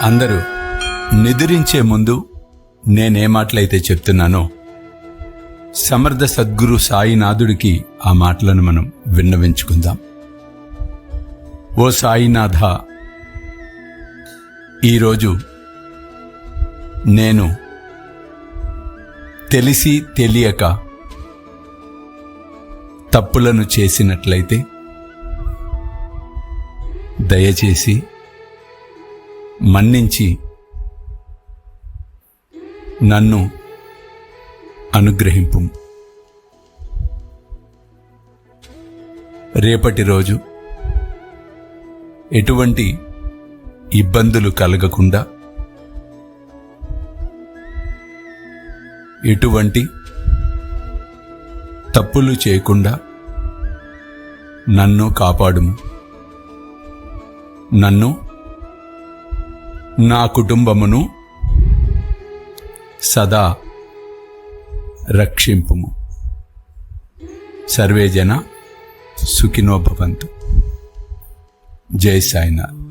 అందరూ నిద్రించే ముందు నేనే మాటలైతే చెప్తున్నానో సమర్థ సద్గురు సాయినాథుడికి ఆ మాటలను మనం విన్నవించుకుందాం. ఓ సాయినాథ, ఈరోజు నేను తెలిసి తెలియక తప్పులను చేసినట్లయితే దయచేసి మన్నించి నన్ను అనుగ్రహింపు. రేపటి రోజు ఎటువంటి ఇబ్బందులు కలగకుండా, ఎటువంటి తప్పులు చేయకుండా నన్ను కాపాడుము. నన్ను, నా కుటుంబమును సదా రక్షింపుము. సర్వే జన సుఖినో భవంతు. జై సాయినాథ్.